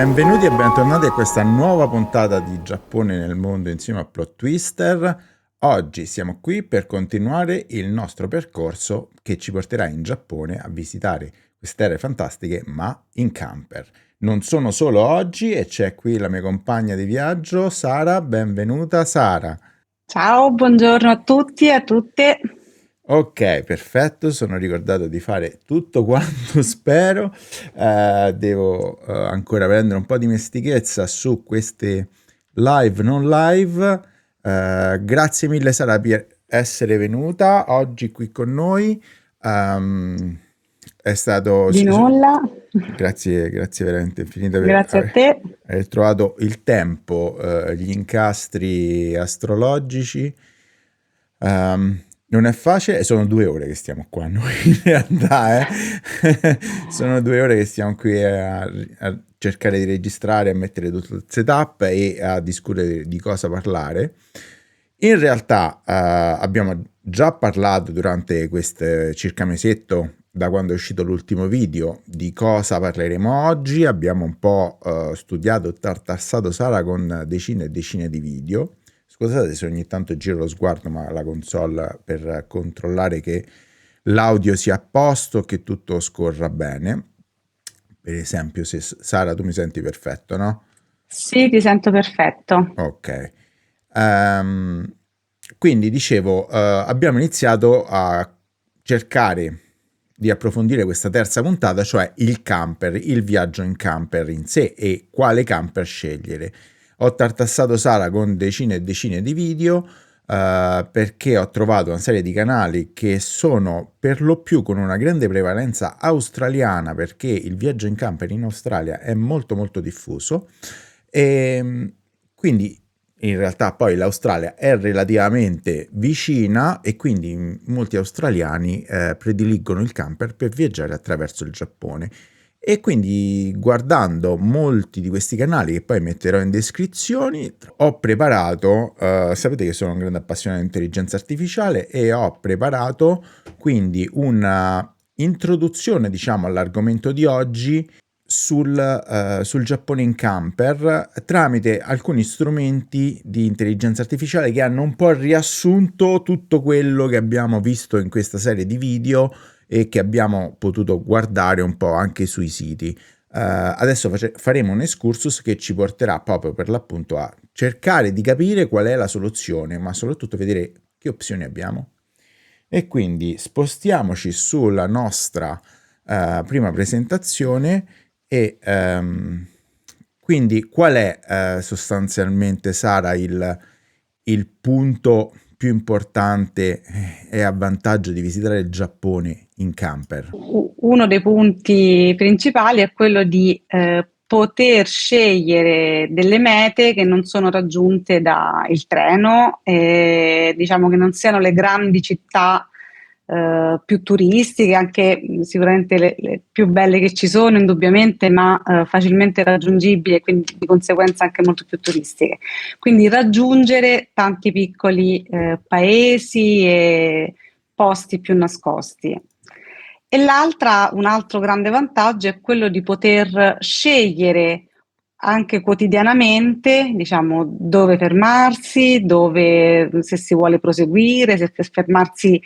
Benvenuti e bentornati a questa nuova puntata di Giappone nel mondo insieme a Plot Twister. Oggi siamo qui per continuare il nostro percorso che ci porterà in Giappone a visitare queste terre fantastiche, ma in camper. Non sono solo oggi e c'è qui la mia compagna di viaggio, Sara. Benvenuta, Sara. Ciao, buongiorno a tutti e a tutte. Ok, perfetto, sono ricordato di fare tutto quanto spero. Devo ancora prendere un po' di dimestichezza su queste live, non live. Grazie mille Sara per essere venuta oggi qui con noi. È stato... Di nulla, Grazie, grazie veramente infinite per grazie a te. aver trovato il tempo, gli incastri astrologici. Non è facile, e sono 2 ore che stiamo qua noi in realtà, sono 2 ore che stiamo qui a cercare di registrare, a mettere tutto il setup e a discutere di cosa parlare. In realtà abbiamo già parlato durante questo circa mesetto, da quando è uscito l'ultimo video, di cosa parleremo oggi. Abbiamo un po' studiato e tartassato Sara con decine e decine di video. Scusate se ogni tanto giro lo sguardo, ma la console per controllare che l'audio sia a posto, che tutto scorra bene. Per esempio, se Sara, tu mi senti perfetto, no? Sì, ti sento perfetto. Ok. Quindi dicevo, abbiamo iniziato a cercare di approfondire questa terza puntata, cioè il camper, il viaggio in camper in sé e quale camper scegliere. Ho tartassato Sara con decine e decine di video perché ho trovato una serie di canali che sono per lo più con una grande prevalenza australiana, perché il viaggio in camper in Australia è molto molto diffuso e quindi in realtà poi l'Australia è relativamente vicina e quindi molti australiani prediligono il camper per viaggiare attraverso il Giappone. E quindi guardando molti di questi canali che poi metterò in descrizioni, ho preparato, sapete che sono un grande appassionato di intelligenza artificiale e ho preparato quindi una introduzione, diciamo, all'argomento di oggi sul Giappone in camper tramite alcuni strumenti di intelligenza artificiale che hanno un po' riassunto tutto quello che abbiamo visto in questa serie di video e che abbiamo potuto guardare un po' anche sui siti. Adesso faremo un excursus che ci porterà proprio per l'appunto a cercare di capire qual è la soluzione, ma soprattutto vedere che opzioni abbiamo. E quindi spostiamoci sulla nostra prima presentazione e quindi qual è sostanzialmente, Sara, il punto più importante e a vantaggio di visitare il Giappone in camper? Uno dei punti principali è quello di poter scegliere delle mete che non sono raggiunte dal treno, e diciamo che non siano le grandi città più turistiche, anche sicuramente le più belle che ci sono, indubbiamente, ma facilmente raggiungibili e quindi di conseguenza anche molto più turistiche. Quindi raggiungere tanti piccoli paesi e posti più nascosti. E un altro grande vantaggio è quello di poter scegliere anche quotidianamente, diciamo, dove fermarsi, se si vuole proseguire, se fermarsi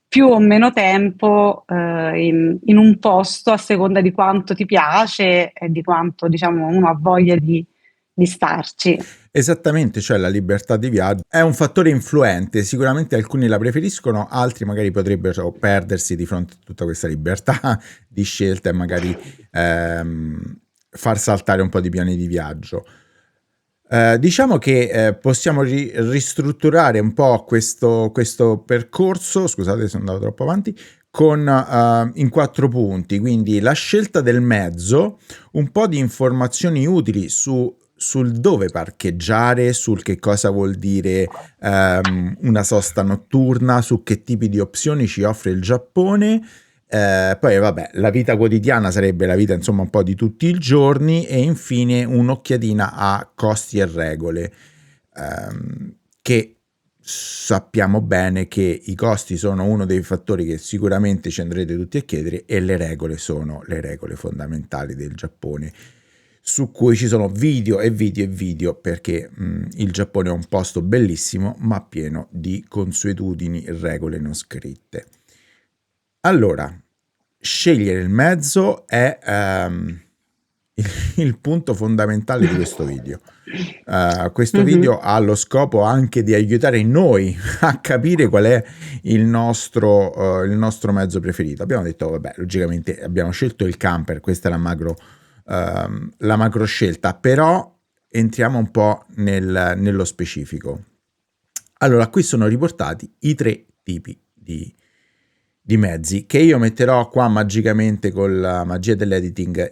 più o meno tempo in un posto a seconda di quanto ti piace e di quanto, diciamo, uno ha voglia di starci. Esattamente, cioè la libertà di viaggio è un fattore influente, sicuramente alcuni la preferiscono, altri magari potrebbero perdersi di fronte a tutta questa libertà di scelta e magari far saltare un po' di piani di viaggio. Diciamo che possiamo ristrutturare un po' questo percorso, scusate se sono andato troppo avanti, in 4 punti, quindi la scelta del mezzo, un po' di informazioni utili sul dove parcheggiare, sul che cosa vuol dire una sosta notturna, su che tipi di opzioni ci offre il Giappone. Poi vabbè, la vita quotidiana sarebbe la vita insomma un po' di tutti i giorni e infine un'occhiatina a costi e regole, che sappiamo bene che i costi sono uno dei fattori che sicuramente ci andrete tutti a chiedere e le regole sono le regole fondamentali del Giappone. su cui ci sono video e video e video, perché il Giappone è un posto bellissimo ma pieno di consuetudini e regole non scritte. Allora, scegliere il mezzo è il punto fondamentale di questo video. Questo video ha lo scopo anche di aiutare noi a capire qual è il nostro mezzo preferito. Abbiamo detto, vabbè, logicamente abbiamo scelto il camper, questa è la macro scelta, però entriamo un po' nello specifico. Allora, qui sono riportati i 3 tipi di mezzi che io metterò qua magicamente con la magia dell'editing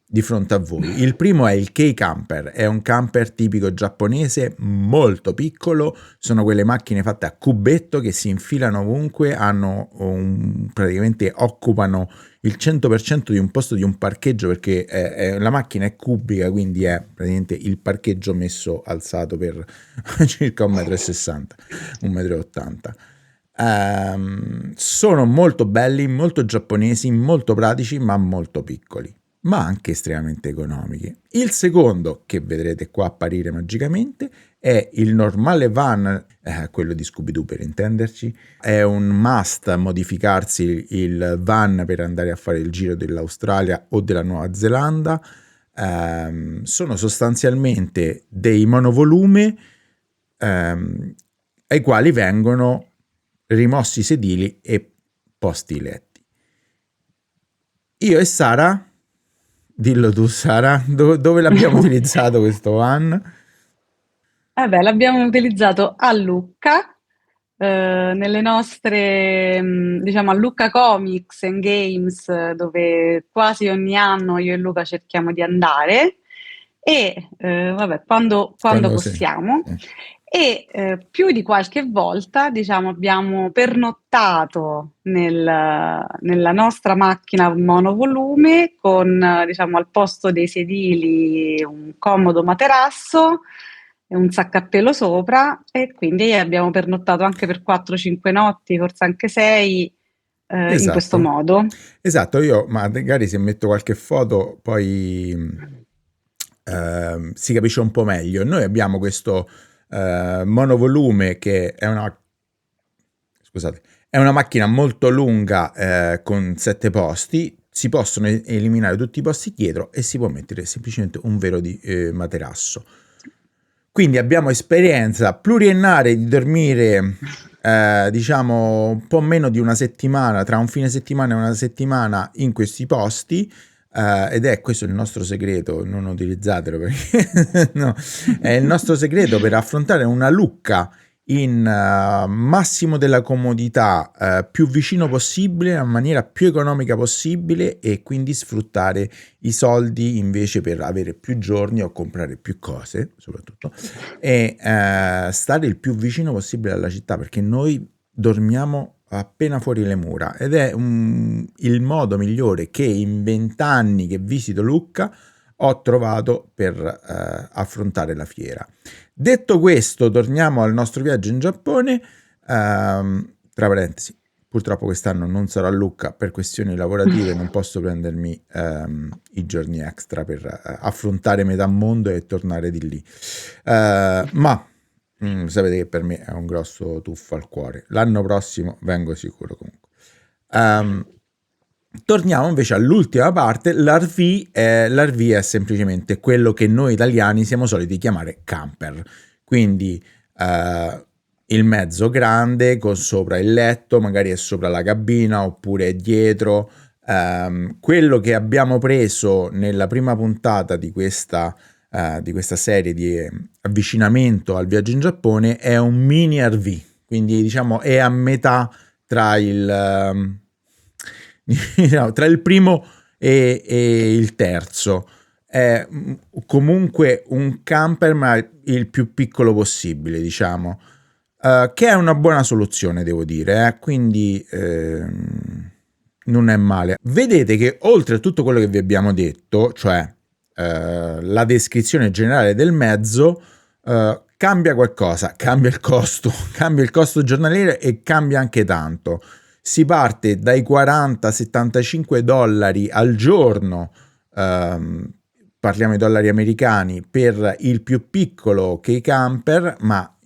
di fronte a voi. Il primo è il K-Camper, è un camper tipico giapponese molto piccolo, sono quelle macchine fatte a cubetto che si infilano ovunque, praticamente occupano il 100% di un posto di un parcheggio, perché la macchina è cubica, quindi è praticamente il parcheggio messo alzato per circa 1,60 m, 1,80 m. Sono molto belli, molto giapponesi, molto pratici, ma molto piccoli, ma anche estremamente economici. Il secondo, che vedrete qua apparire magicamente, è il normale van, quello di Scooby-Doo per intenderci. È un must modificarsi il van per andare a fare il giro dell'Australia o della Nuova Zelanda. Sono sostanzialmente dei monovolume ai quali vengono rimossi i sedili e posti i letti. Io e Sara, dillo tu Sara, dove l'abbiamo utilizzato questo van? Vabbè, l'abbiamo utilizzato a Lucca, nelle nostre, diciamo, a Lucca Comics and Games, dove quasi ogni anno io e Luca cerchiamo di andare, e vabbè, quando Sì. possiamo. E più di qualche volta, diciamo, abbiamo pernottato nella nostra macchina monovolume con, diciamo, al posto dei sedili un comodo materasso e un sacco a pelo sopra, e quindi abbiamo pernottato anche per 4-5 notti, forse anche 6, in questo Esatto. modo. Esatto, io magari se metto qualche foto poi si capisce un po' meglio. Noi abbiamo questo monovolume che è una macchina molto lunga con 7 posti. Si possono eliminare tutti i posti dietro e si può mettere semplicemente un vero materasso. Quindi abbiamo esperienza pluriennale di dormire diciamo un po' meno di una settimana, tra un fine settimana e una settimana in questi posti, ed è questo il nostro segreto, non utilizzatelo perché no, è il nostro segreto per affrontare una Lucca in massimo della comodità, più vicino possibile, nella maniera più economica possibile, e quindi sfruttare i soldi invece per avere più giorni o comprare più cose soprattutto, e stare il più vicino possibile alla città, perché noi dormiamo appena fuori le mura ed è il modo migliore che in 20 anni che visito Lucca ho trovato per affrontare la fiera. Detto questo, torniamo al nostro viaggio in Giappone. Tra parentesi, purtroppo quest'anno non sarò a Lucca per questioni lavorative, non posso prendermi i giorni extra per affrontare metà mondo e tornare di lì. Ma sapete che per me è un grosso tuffo al cuore. L'anno prossimo vengo sicuro comunque. Torniamo invece all'ultima parte. L'RV è semplicemente quello che noi italiani siamo soliti chiamare camper, quindi il mezzo grande con sopra il letto, magari è sopra la cabina oppure è dietro. Quello che abbiamo preso nella prima puntata di questa serie di avvicinamento al viaggio in Giappone è un mini RV, quindi diciamo è a metà tra tra il primo e il terzo. È comunque un camper, ma il più piccolo possibile, diciamo, che è una buona soluzione, devo dire, quindi non è male. Vedete che oltre a tutto quello che vi abbiamo detto, cioè la descrizione generale del mezzo, cambia qualcosa, cambia il costo giornaliero, e cambia anche tanto. Si parte dai $40-75 al giorno parliamo di dollari americani, per il più piccolo key camper, ma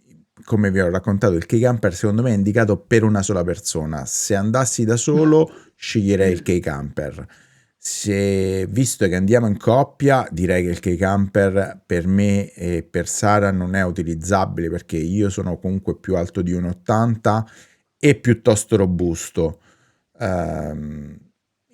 come vi ho raccontato il key camper secondo me è indicato per una sola persona. Se andassi da solo sceglierei il key camper. Se, visto che andiamo in coppia, direi che il key camper per me e per Sara non è utilizzabile, perché io sono comunque più alto di 1,80 e piuttosto robusto.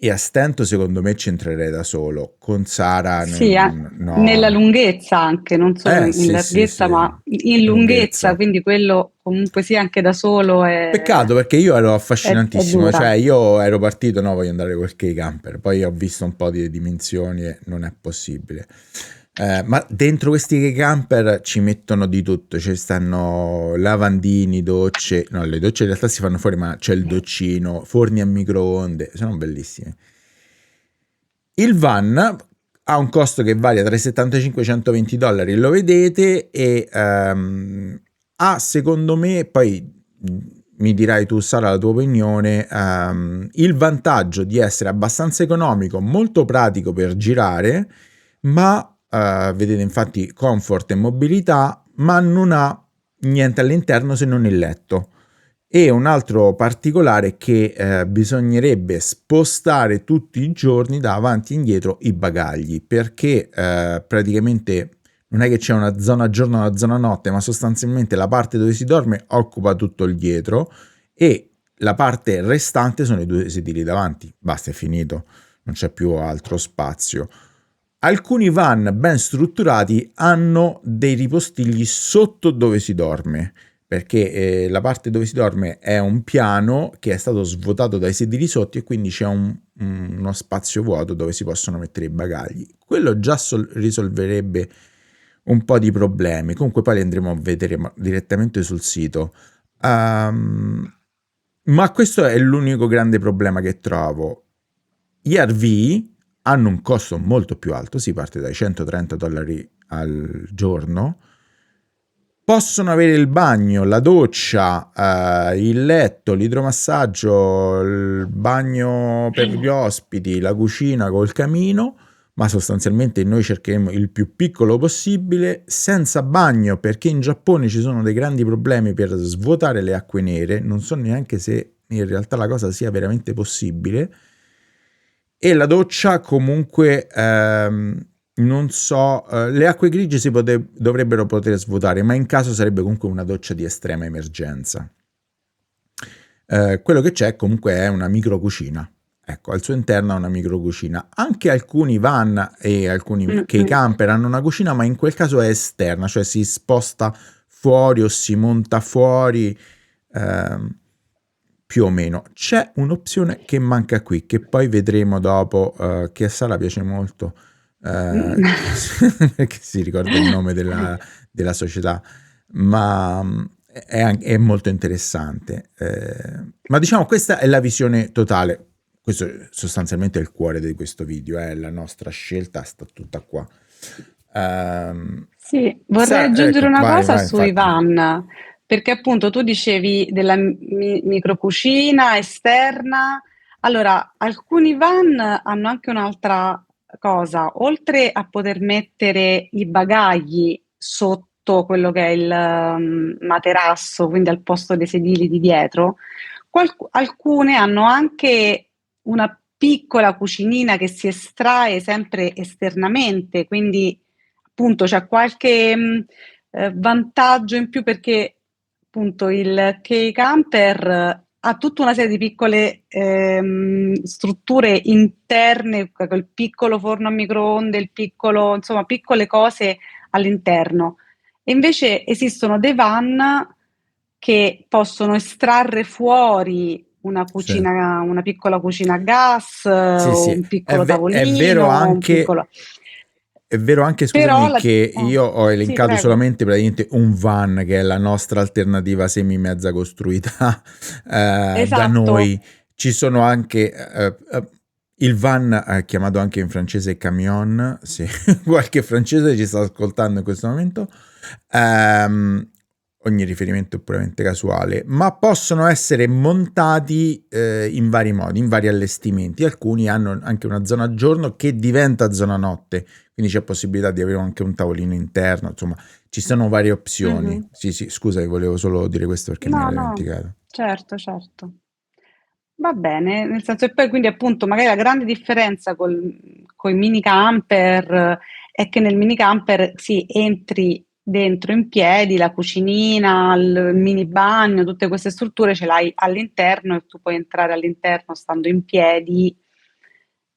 E a stento secondo me ci entrerei da solo. Con Sara Sì, nella no. lunghezza anche, non solo in Sì, sì, larghezza, sì, ma in lunghezza, lunghezza. quindi quello comunque sì, anche da solo Peccato, perché io ero è affascinantissimo, dura. cioè io ero partito, no, voglio andare col key camper, poi ho visto un po' di dimensioni e non è possibile. Ma dentro questi key camper ci mettono di tutto, ci stanno lavandini, docce, no, le docce in realtà si fanno fuori, ma c'è il doccino, forni a microonde, sono bellissimi. Il van ha un costo che varia tra i 75 e i 120 dollari, lo vedete, e ha secondo me, poi mi dirai tu Sara la tua opinione, il vantaggio di essere abbastanza economico, molto pratico per girare, ma vedete infatti comfort e mobilità, ma non ha niente all'interno se non il letto. E un altro particolare è che bisognerebbe spostare tutti i giorni da avanti e indietro i bagagli, perché praticamente non è che c'è una zona giorno e una zona notte, ma sostanzialmente la parte dove si dorme occupa tutto il dietro e la parte restante sono i due sedili davanti. Basta, è finito, non c'è più altro spazio. Alcuni van ben strutturati hanno dei ripostigli sotto dove si dorme, perché la parte dove si dorme è un piano che è stato svuotato dai sedili sotto e quindi c'è uno spazio vuoto dove si possono mettere i bagagli. Quello già risolverebbe un po' di problemi. Comunque poi li andremo a vedere direttamente sul sito. Ma questo è l'unico grande problema che trovo. Gli RV hanno un costo molto più alto, si parte dai 130 dollari al giorno. Possono avere il bagno, la doccia, il letto, l'idromassaggio, il bagno per gli ospiti, la cucina col camino, ma sostanzialmente noi cercheremo il più piccolo possibile, senza bagno, perché in Giappone ci sono dei grandi problemi per svuotare le acque nere, non so neanche se in realtà la cosa sia veramente possibile, e la doccia comunque non so, le acque grigie dovrebbero poter svuotare, ma in caso sarebbe comunque una doccia di estrema emergenza. Quello che c'è comunque è una microcucina. Ecco, al suo interno ha una microcucina. Anche alcuni van e alcuni key camper hanno una cucina, ma in quel caso è esterna, cioè si sposta fuori o si monta fuori, più o meno. C'è un'opzione che manca qui, che poi vedremo dopo, che a Sara piace molto, perché si ricorda il nome della società, ma è molto interessante. Ma diciamo, questa è la visione totale. Questo sostanzialmente è il cuore di questo video, la nostra scelta sta tutta qua. Sì, vorrei aggiungere Ecco, una cosa vai, sui infatti. van, perché appunto tu dicevi della microcucina esterna. Allora, alcuni van hanno anche un'altra cosa, oltre a poter mettere i bagagli sotto quello che è il materasso, quindi al posto dei sedili di dietro, alcune hanno anche una piccola cucinina che si estrae sempre esternamente, quindi appunto c'è qualche vantaggio in più, perché appunto il key camper ha tutta una serie di piccole strutture interne, quel piccolo forno a microonde, il piccolo, insomma, piccole cose all'interno. E invece esistono dei van che possono estrarre fuori una Sì. cucina, una piccola cucina a gas, Sì, o sì, un piccolo tavolino, un piccolo. è vero anche, Però scusami, che io ho sì, elencato prego. solamente praticamente un van, che è la nostra alternativa semi-mezza costruita da Esatto. noi. Ci sono anche il van, chiamato anche in francese camion, se qualche francese ci sta ascoltando in questo momento. Ehm, ogni riferimento è puramente casuale, ma possono essere montati in vari modi, in vari allestimenti. Alcuni hanno anche una zona giorno che diventa zona notte, quindi c'è possibilità di avere anche un tavolino interno, insomma, ci sono varie opzioni. Mhm. Sì, sì, scusa, volevo solo dire questo perché me No, l'ero no, dimenticato. certo, certo. Va bene, nel senso che poi quindi appunto magari la grande differenza con i mini camper è che nel mini camper sì, entri dentro in piedi, la cucinina, il mini bagno, tutte queste strutture ce l'hai all'interno e tu puoi entrare all'interno stando in piedi.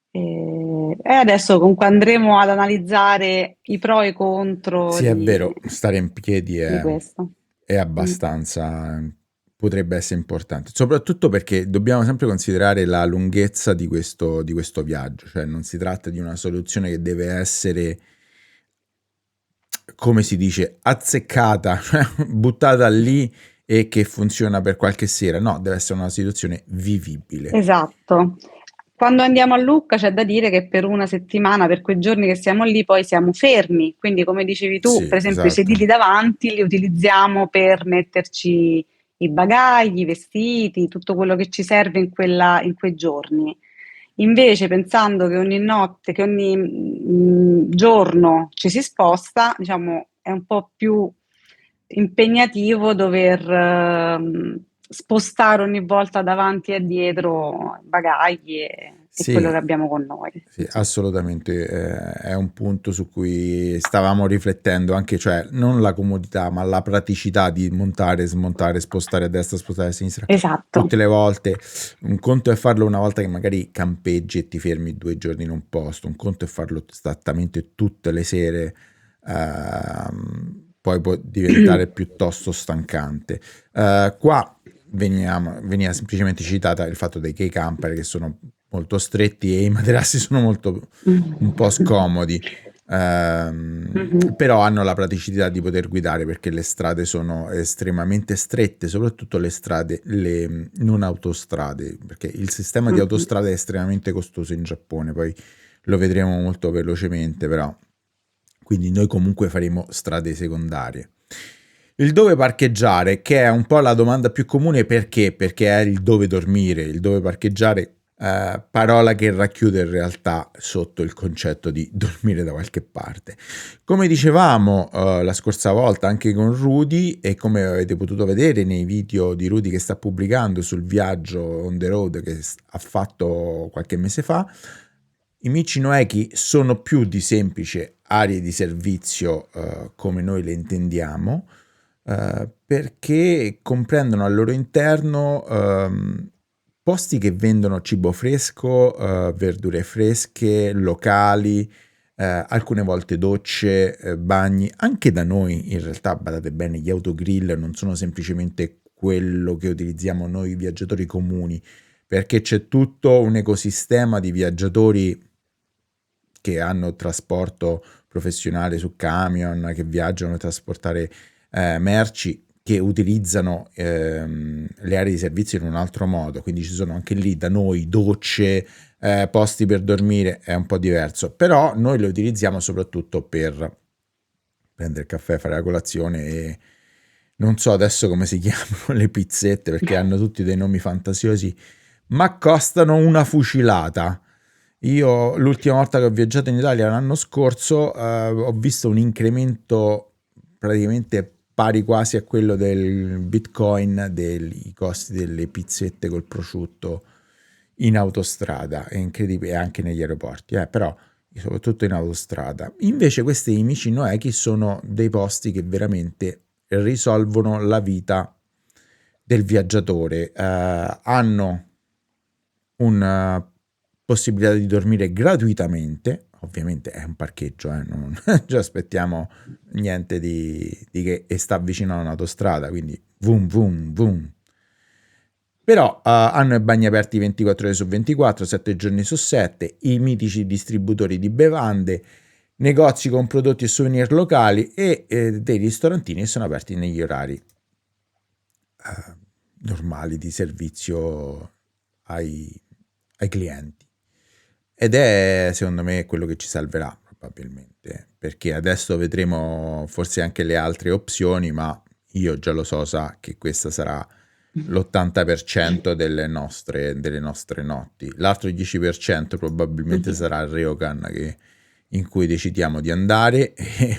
E adesso comunque andremo ad analizzare i pro e i contro Sì, è vero, stare in piedi di questo. è Mm. abbastanza, potrebbe essere importante, soprattutto perché dobbiamo sempre considerare la lunghezza di questo viaggio, cioè non si tratta di una soluzione che deve essere, come si dice, azzeccata, cioè buttata lì e che funziona per qualche sera, no, deve essere una situazione vivibile. Esatto. Quando andiamo a Lucca c'è da dire che per una settimana, per quei giorni che siamo lì, poi siamo fermi. Quindi, come dicevi tu, Sì, per esempio, i esatto. sedili davanti li utilizziamo per metterci i bagagli, i vestiti, tutto quello che ci serve in quei giorni. Invece, pensando che ogni notte, che ogni giorno ci si sposta, diciamo, è un po' più impegnativo dover spostare ogni volta davanti e dietro bagagli e quello Sì, che abbiamo con noi. sì, assolutamente, è un punto su cui stavamo riflettendo anche, cioè non la comodità, ma la praticità di montare, smontare, spostare a destra, spostare a sinistra Esatto. tutte le volte. Un conto è farlo una volta che magari campeggi e ti fermi 2 giorni in un posto, un conto è farlo esattamente tutte le sere, poi può diventare piuttosto stancante. Qua veniva semplicemente citata il fatto dei key camper che sono molto stretti e i materassi sono molto un po' scomodi, Mhm. però hanno la praticità di poter guidare perché le strade sono estremamente strette, soprattutto le strade, le non autostrade, perché il sistema di Mhm. autostrade è estremamente costoso in Giappone, poi lo vedremo molto velocemente, però quindi noi comunque faremo strade secondarie. Il dove parcheggiare, che è un po' la domanda più comune, perché? Perché è il dove dormire, il dove parcheggiare, parola che racchiude in realtà sotto il concetto di dormire da qualche parte. Come dicevamo la scorsa volta anche con Rudy, e come avete potuto vedere nei video di Rudy che sta pubblicando sul viaggio on the road che ha fatto qualche mese fa, i Michi sono più di semplice aree di servizio come noi le intendiamo, perché comprendono al loro interno posti che vendono cibo fresco, verdure fresche, locali, alcune volte docce, bagni. Anche da noi in realtà, badate bene, gli autogrill non sono semplicemente quello che utilizziamo noi viaggiatori comuni, perché c'è tutto un ecosistema di viaggiatori che hanno trasporto professionale su camion, che viaggiano a trasportare merci, che utilizzano le aree di servizio in un altro modo, quindi ci sono anche lì da noi docce, posti per dormire, è un po' diverso, però noi le utilizziamo soprattutto per prendere il caffè, fare la colazione e non so adesso come si chiamano le pizzette perché hanno tutti dei nomi fantasiosi, ma costano una fucilata. Io l'ultima volta che ho viaggiato in Italia l'anno scorso ho visto un incremento praticamente pari quasi a quello del Bitcoin dei costi delle pizzette col prosciutto in autostrada, è incredibile, e anche negli aeroporti, però soprattutto in autostrada. Invece questi amici Noeki sono dei posti che veramente risolvono la vita del viaggiatore, hanno una possibilità di dormire gratuitamente, ovviamente è un parcheggio, non ci aspettiamo niente di che, e sta vicino a un'autostrada, quindi vum vum vum. Però hanno i bagni aperti 24 ore su 24, 7 giorni su 7, i mitici distributori di bevande, negozi con prodotti e souvenir locali e dei ristorantini che sono aperti negli orari normali di servizio ai, ai clienti. Ed è secondo me quello che ci salverà probabilmente, perché adesso vedremo forse anche le altre opzioni, ma io già lo so, sa che questa sarà l'80% delle nostre notti. L'altro 10% probabilmente sarà il Ryokan in cui decidiamo di andare e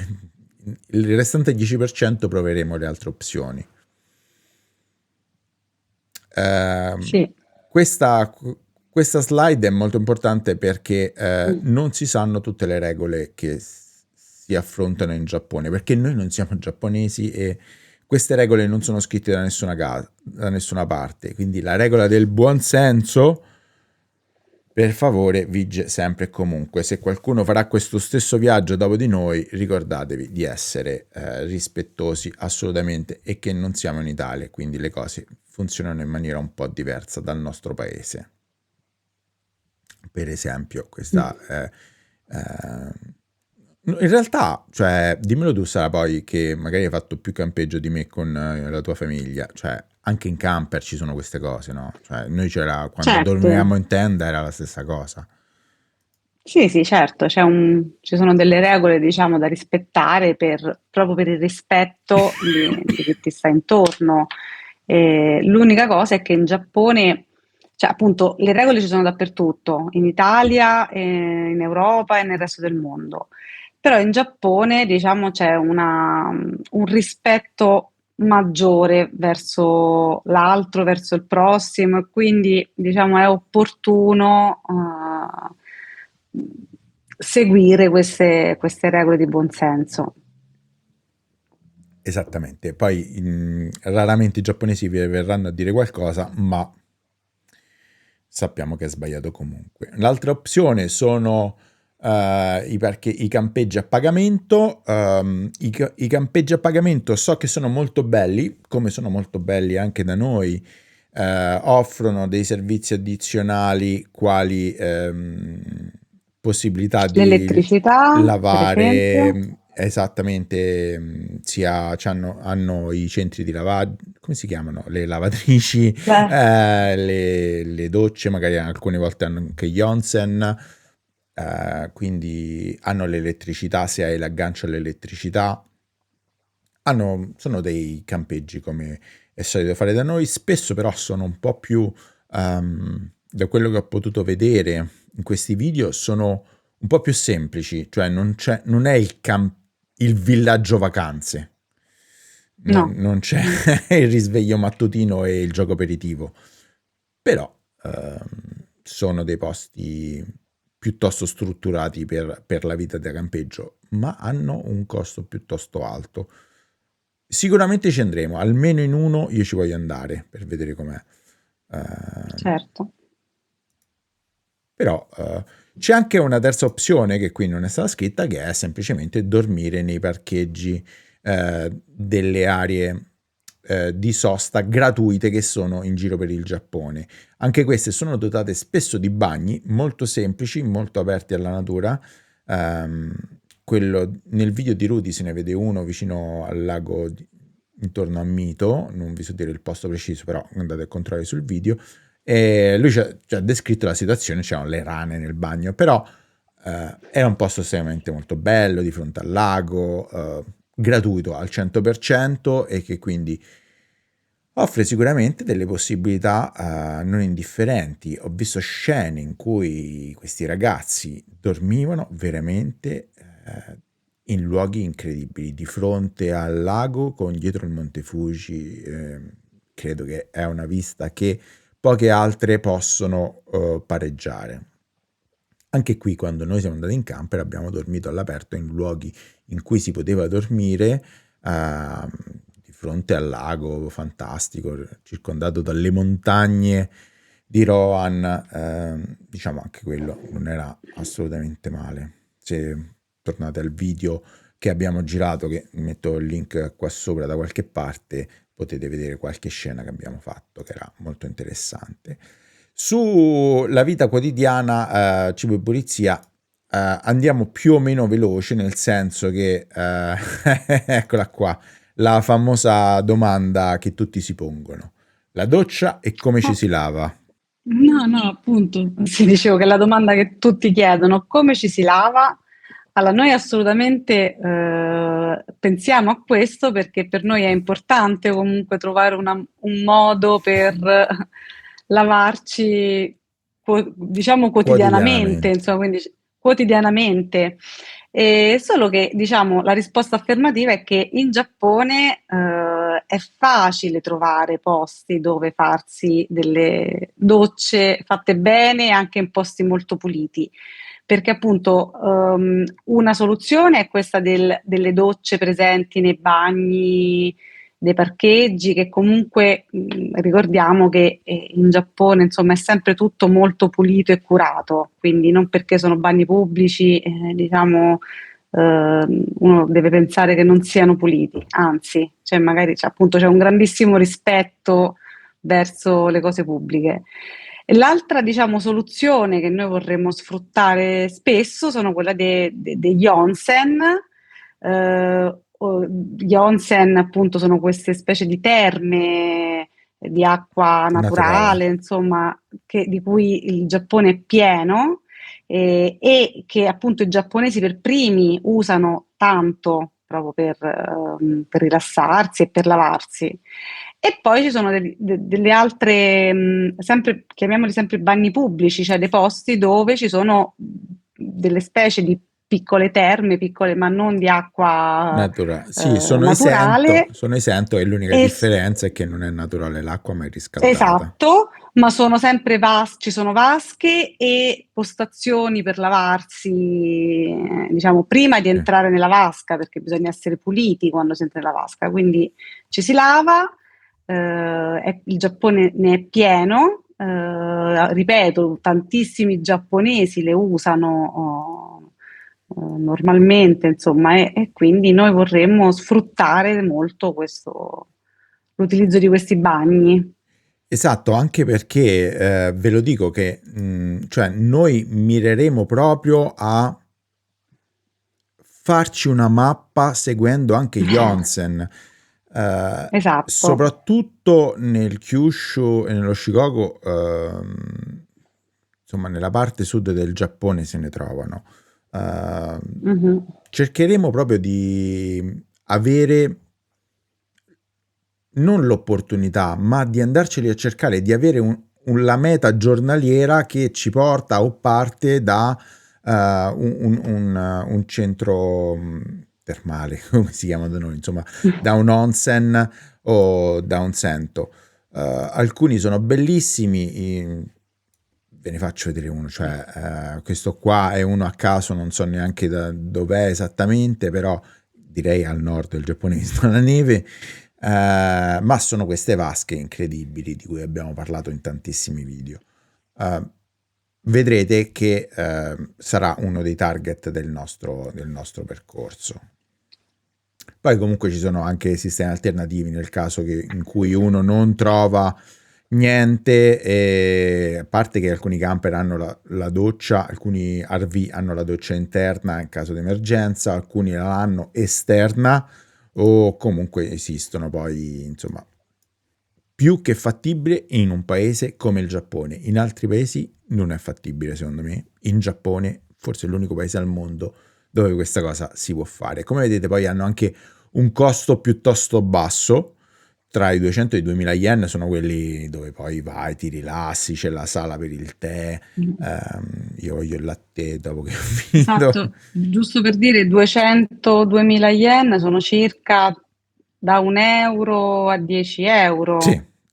il restante 10% proveremo le altre opzioni. Ehm, Sì. questa, questa slide è molto importante perché Mm. non si sanno tutte le regole che si affrontano in Giappone, perché noi non siamo giapponesi e queste regole non sono scritte da nessuna parte, quindi la regola del buon senso, per favore, vige sempre e comunque. Se qualcuno farà questo stesso viaggio dopo di noi, ricordatevi di essere rispettosi assolutamente e che non siamo in Italia, quindi le cose funzionano in maniera un po' diversa dal nostro paese. Per esempio, Mm. questa in realtà, cioè, dimmelo tu, Sara, poi che magari hai fatto più campeggio di me con la tua famiglia, cioè, anche in camper ci sono queste cose, no? Cioè, noi c'era, quando Certo. dormivamo in tenda era la stessa cosa. Sì, sì, certo, ci sono delle regole, diciamo, da rispettare proprio per il rispetto di chi ti sta intorno. L'unica cosa è che in Giappone, cioè appunto, le regole ci sono dappertutto, in Italia, in Europa e nel resto del mondo. Però in Giappone, diciamo, c'è un rispetto maggiore verso l'altro, verso il prossimo, e quindi, diciamo, è opportuno seguire queste regole di buonsenso. Esattamente. Poi raramente i giapponesi vi verranno a dire qualcosa, ma sappiamo che è sbagliato comunque. L'altra opzione sono i campeggi a pagamento. I campeggi a pagamento so che sono molto belli, come sono molto belli anche da noi. Offrono dei servizi addizionali quali possibilità di L'elettricità, per esempio. lavare esattamente, hanno i centri di lavaggio, come si chiamano? Le lavatrici, Beh, le docce, magari alcune volte hanno anche gli onsen, quindi hanno l'elettricità se hai l'aggancio all'elettricità. Sono dei campeggi come è solito fare da noi, spesso però sono un po' più, da quello che ho potuto vedere in questi video, sono un po' più semplici, cioè non è il villaggio vacanze, no. non c'è Mm. il risveglio mattutino e il gioco aperitivo, però sono dei posti piuttosto strutturati per la vita da campeggio, ma hanno un costo piuttosto alto. Sicuramente ci andremo, almeno in uno io ci voglio andare per vedere com'è. Certo. Però c'è anche una terza opzione che qui non è stata scritta, che è semplicemente dormire nei parcheggi delle aree di sosta gratuite che sono in giro per il Giappone. Anche queste sono dotate spesso di bagni molto semplici, molto aperti alla natura. Ehm, nel video di Rudy se ne vede uno vicino al lago intorno a Mito, non vi so dire il posto preciso, però andate a controllare sul video. E lui ci ha descritto la situazione, c'erano le rane nel bagno, però era un posto estremamente molto bello, di fronte al lago, gratuito al 100% e che quindi offre sicuramente delle possibilità non indifferenti. Ho visto scene in cui questi ragazzi dormivano veramente in luoghi incredibili, di fronte al lago con dietro il Monte Fuji. Credo che è una vista che poche altre possono pareggiare. Anche qui, quando noi siamo andati in camper, abbiamo dormito all'aperto in luoghi in cui si poteva dormire, di fronte al lago fantastico, circondato dalle montagne di Rohan. Diciamo anche quello non era assolutamente male. Se tornate al video che abbiamo girato, che metto il link qua sopra da qualche parte, potete vedere qualche scena che abbiamo fatto, che era molto interessante. Sulla vita quotidiana, cibo e pulizia, andiamo più o meno veloce, nel senso che, eccola qua, la famosa domanda che tutti si pongono. La doccia e come ci No, si lava? no, no, appunto. Sì, dicevo che la domanda che tutti chiedono, come ci si lava? Allora, noi assolutamente pensiamo a questo perché per noi è importante comunque trovare un modo per lavarci, diciamo quotidianamente, quotidianamente. insomma, quindi quotidianamente. Solo che, diciamo, la risposta affermativa è che in Giappone è facile trovare posti dove farsi delle docce fatte bene, anche in posti molto puliti. Perché appunto una soluzione è questa delle docce presenti nei bagni dei parcheggi, che comunque ricordiamo che in Giappone insomma è sempre tutto molto pulito e curato, quindi non perché sono bagni pubblici, diciamo, uno deve pensare che non siano puliti, anzi, cioè magari appunto c'è un grandissimo rispetto verso le cose pubbliche. E l'altra, diciamo, soluzione che noi vorremmo sfruttare spesso sono quella degli onsen. Gli onsen, appunto, sono queste specie di terme di acqua Naturale. naturale, insomma, di cui il Giappone è pieno e che appunto i giapponesi per primi usano tanto proprio per rilassarsi e per lavarsi. E poi ci sono delle altre, sempre, chiamiamoli sempre bagni pubblici, cioè dei posti dove ci sono delle specie di piccole terme, piccole, ma non di acqua Sì, naturale. sono esento e l'unica E, differenza è che non è naturale l'acqua ma è riscaldata. esatto, ma sono sempre ci sono vasche e postazioni per lavarsi, diciamo, prima di Sì. entrare nella vasca, perché bisogna essere puliti quando si entra nella vasca. Quindi ci si lava, il Giappone ne è pieno, ripeto, tantissimi giapponesi le usano normalmente, insomma, e quindi noi vorremmo sfruttare molto l'utilizzo di questi bagni. Esatto, anche perché ve lo dico che cioè noi mireremo proprio a farci una mappa seguendo anche gli onsen, Esatto. soprattutto nel Kyushu e nello Shikoku, insomma nella parte sud del Giappone se ne trovano. Mhm. Cercheremo proprio di avere non l'opportunità, ma di andarceli a cercare, di avere la meta giornaliera che ci porta o parte da un centro termale, come si chiama da noi, insomma, da un onsen o da un sento. Alcuni sono bellissimi, ve ne faccio vedere uno, cioè questo qua è uno a caso, non so neanche da dov'è esattamente, però direi al nord del Giappone, visto la neve. Ma sono queste vasche incredibili di cui abbiamo parlato in tantissimi video. Vedrete che sarà uno dei target del nostro percorso. Poi comunque ci sono anche sistemi alternativi nel caso in cui uno non trova niente, a parte che alcuni camper hanno la doccia, alcuni RV hanno la doccia interna in caso di emergenza, alcuni la hanno esterna, o comunque esistono poi, insomma, più che fattibile in un paese come il Giappone. In altri paesi non è fattibile, secondo me. In Giappone forse è l'unico paese al mondo dove questa cosa si può fare. Come vedete poi hanno anche un costo piuttosto basso, tra i 200 e i 2000 yen sono quelli dove poi vai, ti rilassi, c'è la sala per il tè, io voglio il latte dopo che ho finito. Esatto, giusto per dire 200-2000 yen sono circa da 1 euro a 10 Sì, euro,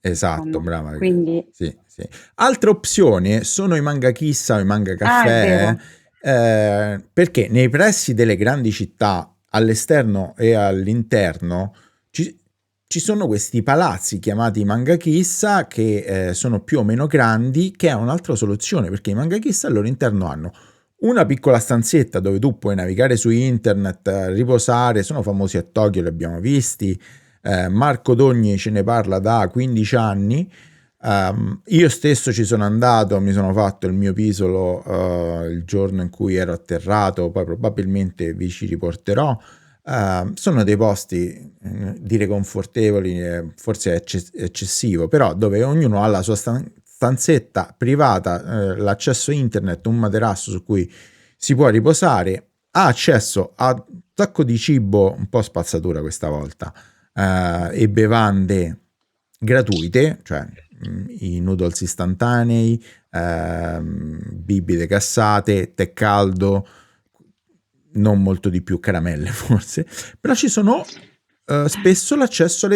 esatto, insomma, brava. quindi Sì, sì. Altre opzioni sono i manga chissa o i manga è caffè, vero. perché nei pressi delle grandi città, all'esterno e all'interno, ci sono questi palazzi chiamati manga chissa che sono più o meno grandi, che è un'altra soluzione, perché i manga chissa al loro interno hanno una piccola stanzetta dove tu puoi navigare su internet, riposare, sono famosi a Tokyo, li abbiamo visti. Marco Dogni ce ne parla da 15 anni. Io stesso ci sono andato, mi sono fatto il mio pisolo il giorno in cui ero atterrato, poi probabilmente vi ci riporterò. Sono dei posti, dire confortevoli, forse è eccessivo, però dove ognuno ha la sua stanzetta privata, l'accesso internet, un materasso su cui si può riposare, ha accesso a un sacco di cibo, un po' spazzatura questa volta, e bevande gratuite, cioè i noodles istantanei, bibite gassate, tè caldo, non molto di più, caramelle forse, però ci sono spesso l'accesso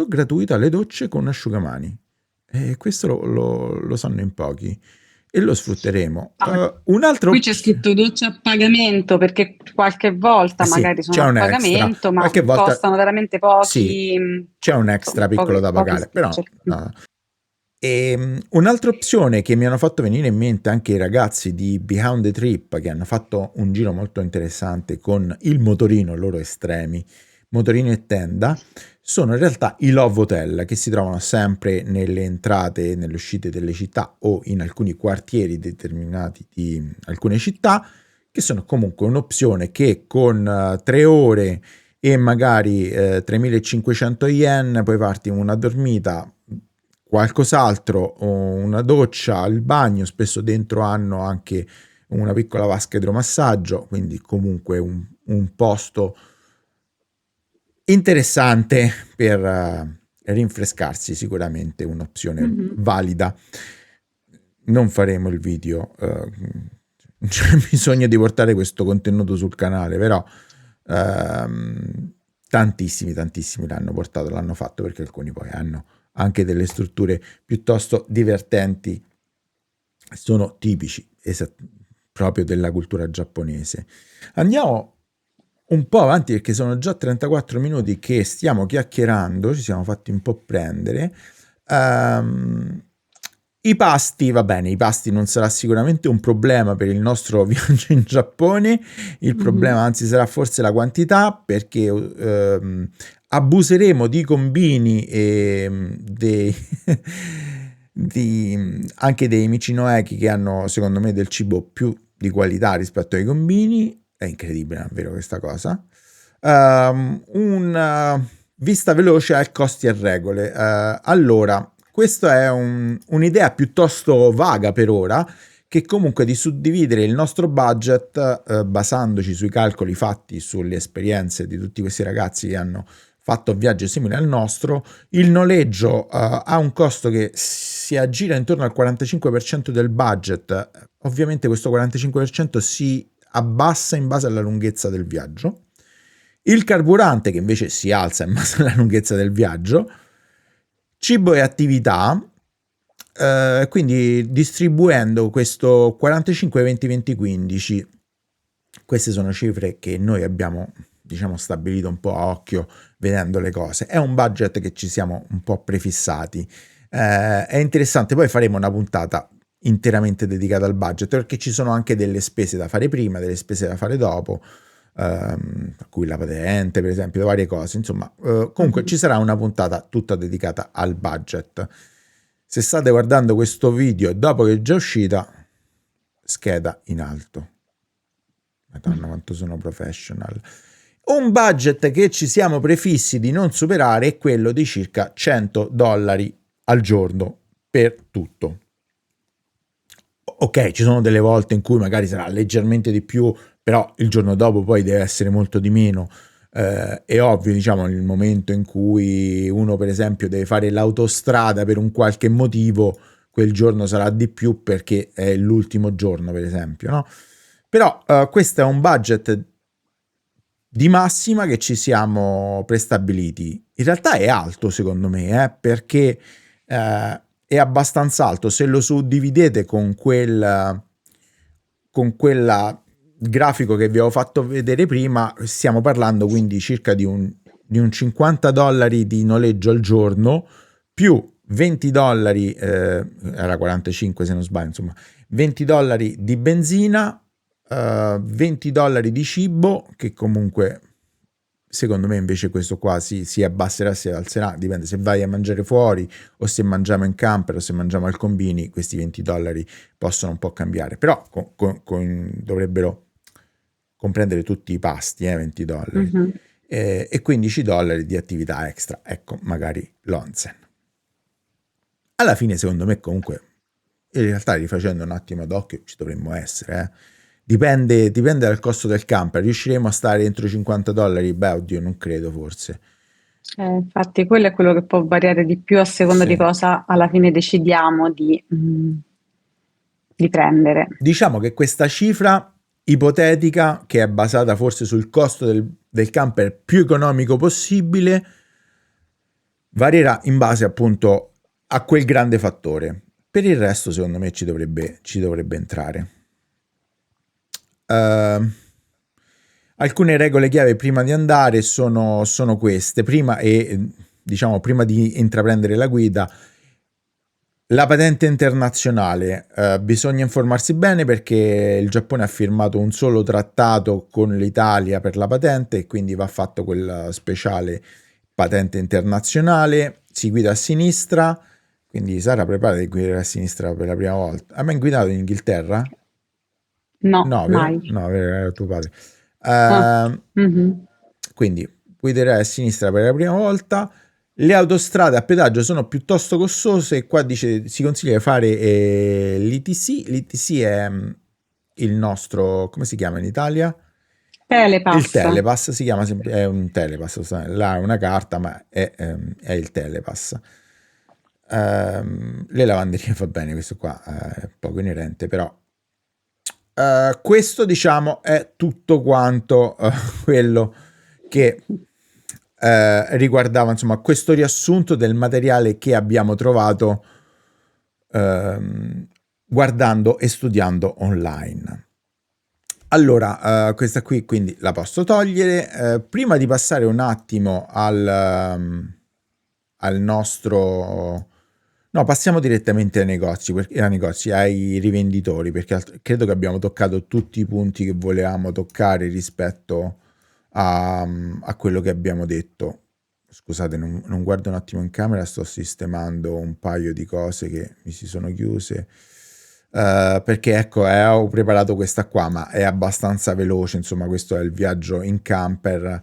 gratuito alle docce con asciugamani, e questo lo sanno in pochi e lo sfrutteremo. Ah, Un'altra qui c'è opzione, scritto doccia a pagamento perché qualche volta sì, magari c'è sono a un extra, pagamento, ma qualche volta costano veramente sì, pochi, c'è un insomma, extra piccolo da pochi pagare, però spiccioli. un'altra opzione che mi hanno fatto venire in mente anche i ragazzi di Behind the Trip, che hanno fatto un giro molto interessante con il motorino loro estremi, motorino e tenda, sono in realtà i Love Hotel, che si trovano sempre nelle entrate e nelle uscite delle città o in alcuni quartieri determinati di alcune città, che sono comunque un'opzione che con 3 ore e magari 3.500 yen puoi farti una dormita, qualcos'altro, una doccia, il bagno, spesso dentro hanno anche una piccola vasca idromassaggio, quindi comunque un posto interessante per rinfrescarsi, sicuramente un'opzione Mhm. valida. Non faremo il video, c'è bisogno di portare questo contenuto sul canale, però tantissimi l'hanno portato, l'hanno fatto, perché alcuni poi hanno anche delle strutture piuttosto divertenti, sono tipici proprio della cultura giapponese. Andiamo un po' avanti perché sono già 34 minuti che stiamo chiacchierando, ci siamo fatti un po' prendere. Ehm, I pasti, va bene, i pasti non sarà sicuramente un problema per il nostro viaggio in Giappone, il Mhm. problema anzi sarà forse la quantità, perché abuseremo di combini e anche dei Michinoeki, che hanno secondo me del cibo più di qualità rispetto ai combini. È incredibile, è vero questa cosa. Una vista veloce al costi e regole. Allora, questa è un'idea piuttosto vaga per ora, che comunque di suddividere il nostro budget, basandoci sui calcoli fatti sulle esperienze di tutti questi ragazzi che hanno fatto un viaggio simile al nostro. Il noleggio ha un costo che si aggira intorno al 45% del budget. Ovviamente questo 45% si abbassa in base alla lunghezza del viaggio. Il carburante, che invece si alza in base alla lunghezza del viaggio. Cibo e attività, quindi distribuendo questo 45, 20, 20, 15. Queste sono cifre che noi abbiamo, diciamo, stabilito un po' a occhio vedendo le cose. È un budget che ci siamo un po' prefissati. È interessante, poi faremo una puntata interamente dedicata al budget, perché ci sono anche delle spese da fare prima, delle spese da fare dopo, a cui la patente, per esempio, varie cose. Insomma, comunque ci Mhm. sarà una puntata tutta dedicata al budget. Se state guardando questo video dopo che è già uscita, scheda in alto. Madonna, quanto sono professional. Un budget che ci siamo prefissi di non superare è quello di circa $100 al giorno per tutto. Ok, ci sono delle volte in cui magari sarà leggermente di più, però il giorno dopo poi deve essere molto di meno. È ovvio, diciamo, nel momento in cui uno, per esempio, deve fare l'autostrada per un qualche motivo, quel giorno sarà di più perché è l'ultimo giorno, per esempio, no? Però questo è un budget di massima che ci siamo prestabiliti. In realtà è alto, secondo me, perché è abbastanza alto. Se lo suddividete con quella grafico che vi avevo fatto vedere prima, stiamo parlando quindi circa di un $50 di noleggio al giorno, più $20, era 45 se non sbaglio, insomma, $20 di benzina, $20 di cibo, che comunque secondo me invece questo qua si abbasserà, si alzerà, dipende se vai a mangiare fuori o se mangiamo in camper o se mangiamo al combini. Questi $20 possono un po' cambiare, però dovrebbero comprendere tutti i pasti, $20, Mhm. e $15 di attività extra, ecco, magari l'onsen. Alla fine secondo me comunque, in realtà rifacendo un attimo ad occhio, ci dovremmo essere, Dipende dal costo del camper. Riusciremo a stare entro i $50? Beh, oddio, non credo, forse. Infatti quello è quello che può variare di più a seconda di Sì. cosa alla fine decidiamo di prendere. Diciamo che questa cifra ipotetica, che è basata forse sul costo del camper più economico possibile, varierà in base appunto a quel grande fattore. Per il resto, secondo me, ci dovrebbe entrare. Alcune regole chiave prima di andare sono queste. Prima di intraprendere la guida, la patente internazionale, bisogna informarsi bene perché il Giappone ha firmato un solo trattato con l'Italia per la patente e quindi va fatto quel speciale patente internazionale. Si guida a sinistra, quindi Sara, preparati a guidare a sinistra per la prima volta. Hai mai guidato in Inghilterra? No, No, vero? mai. No, vero, era tuo padre. Ah, mhm. Quindi guiderai a sinistra per la prima volta. Le autostrade a pedaggio sono piuttosto costose. Qua dice si consiglia di fare l'ITC. L'ITC è il nostro, come si chiama in Italia? Il Telepass. Telepass, si chiama è un Telepass, là è una carta, ma è il Telepass. Le lavanderie va bene, questo qua è poco inerente, però questo diciamo è tutto quanto quello che riguardava insomma questo riassunto del materiale che abbiamo trovato guardando e studiando online. Allora, questa qui quindi la posso togliere. Prima di passare un attimo al nostro... No, passiamo direttamente ai negozi, ai rivenditori, perché credo che abbiamo toccato tutti i punti che volevamo toccare rispetto a quello che abbiamo detto. Scusate, non guardo un attimo in camera, sto sistemando un paio di cose che mi si sono chiuse. Perché ecco, ho preparato questa qua, ma è abbastanza veloce, insomma, questo è il viaggio in camper.